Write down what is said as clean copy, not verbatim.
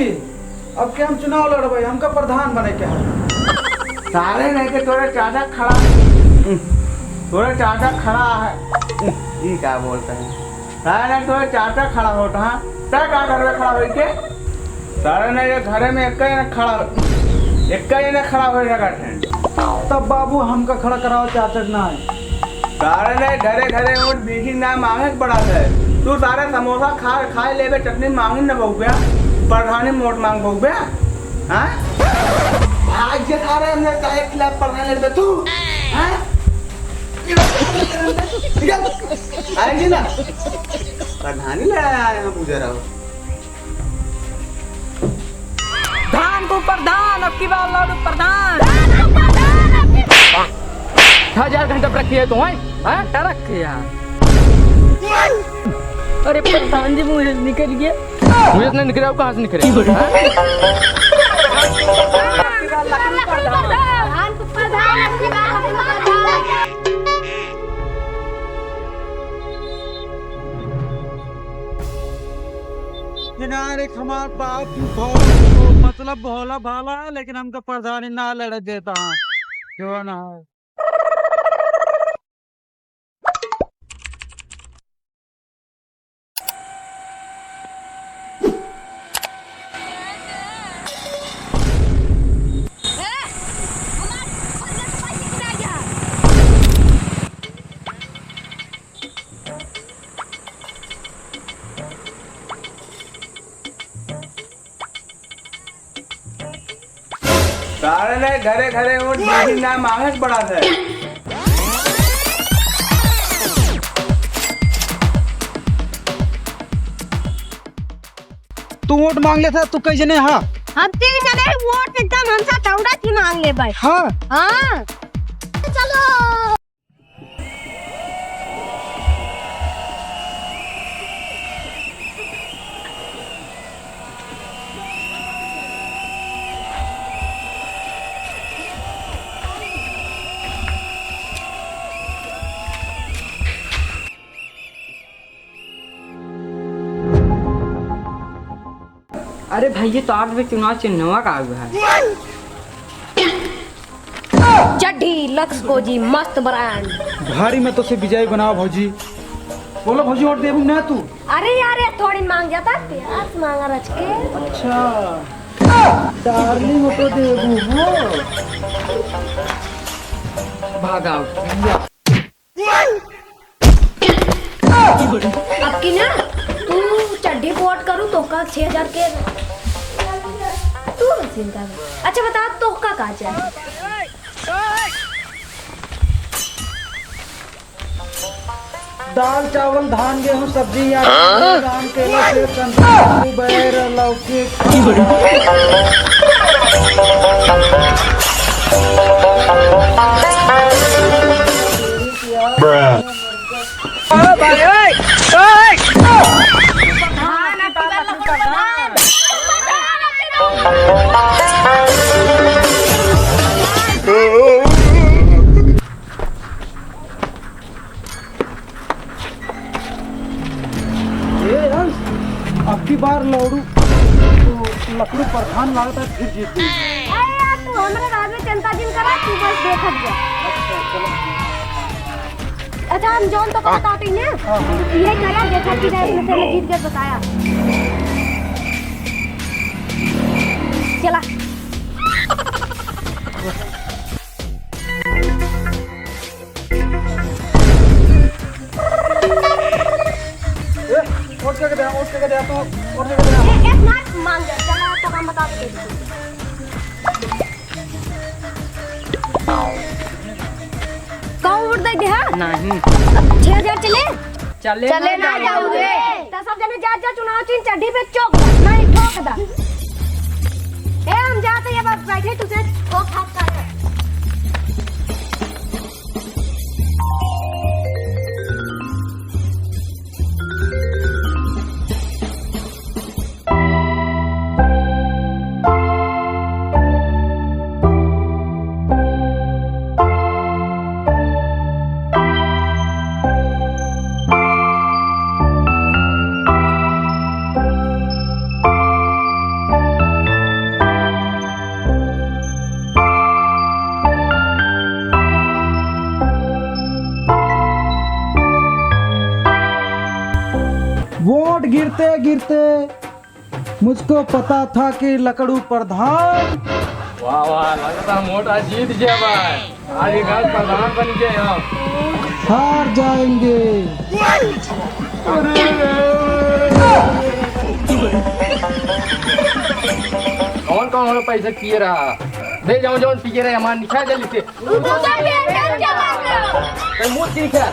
जी, अब क्या हम चुनाव लड़बे, हमका प्रधान बने क्या है? सारे नहीं के थोड़ा चाचा खड़ा, थोड़ा चाचा खड़ा है, ये क्या बोलते हैं? सारे नहीं थोड़ा चाचा खड़ा होता है, क्या क्या घर में खड़ा हो के? सारे नहीं ये घर में एक ही खड़ा, एक ही ने खड़ा हो रखा है। तब बाबू हमका खड़ा कराओ चाचा ना है। सारे नहीं घरे घरे वोट बीजी ना मांगे बड़ा है। तू सारे समोसा खाए लेबे चटनी मांगी न बहु गया, प्रधानी वोट मांग बहु गया, हाँ? भाग जे सारे हमने काहे खिलाफ प्रधान लेबे तू, हाँ? आएगी ना? प्रधानी ले आया यहाँ पूछे रहो। धान को प्रधान, अब की बार लड़ू प्रधान। 1000 घंटा पर रखी है तो हैं टरक यार। अरे प्रधान जी मुझे निकल गया, मुझे इतना निकल रहा, कहाँ से निकले? एक हमार बाप मतलब भोला भाला, लेकिन हमका प्रधानी ना लड़ देता है, क्यों ना है? सारे नहीं घरे घरे वोट बीजी ना मांगे बड़ा है। तू वोट मांग ले था, तू कई जने? हाँ हम 3 जने वोट एकदम हमसा चौड़ा थी मांग ले भाई। हाँ हाँ चलो। अरे भाई ये तो 8 में चुनाव चिन्हवा का आगे है। चड्ढी लक्स को जी मस्त ब्रांड। भारी में तो से विजय बनाओ भौजी। बोलो भौजी, वोट देबू ना तू? अरे यार ये थोड़ी मांग जाता, प्यास मांगा रच के। अच्छा डार्लिंग वो तो देबू हो। भागाओ अब की ना तू चड्ढी वोट करूँ तो का 6000 के तू मशीन का। अच्छा बता तो का चाहिए? दाल चावल धान गेहूं सब्जी या राम केला सेब संतरा बैर लौकी। अब की बार लौड़ू तो लकड़ू प्रधान लागता फिर जीत गई। अरे यार तू हमरा राज में जनता जिन करा, तू बस देखत जा। अच्छा हम जॉन तो बताते हैं ना, ये करा देखा कि इसमें से मैं जीत के बताया। चला वोट के दे, वोट के दे, तो वोट के दे। एक मिनट मान जा, चला तो हम बता देते। कौन वोट दे दिया? नहीं 6000 चले चले ना जाओगे तो सब जने जा चुनाव चिन्ह चड्ढी पे चौक नहीं ठोक दा। ए हम जाते ये बात बैठे तुझे ठोक ठाक कर। गिरते गिरते मुझको पता था कि लकड़ू प्रधान वाह वाह, लगता मोटा जीत गया भाई। आज एक आज प्रधान बन गए हम। हार जाएंगे। कौन कौन हमें पैसा पिए रहा? दे जाओ जौन पिए रहे हमारे निखा जल्दी से। मुँह दिखा।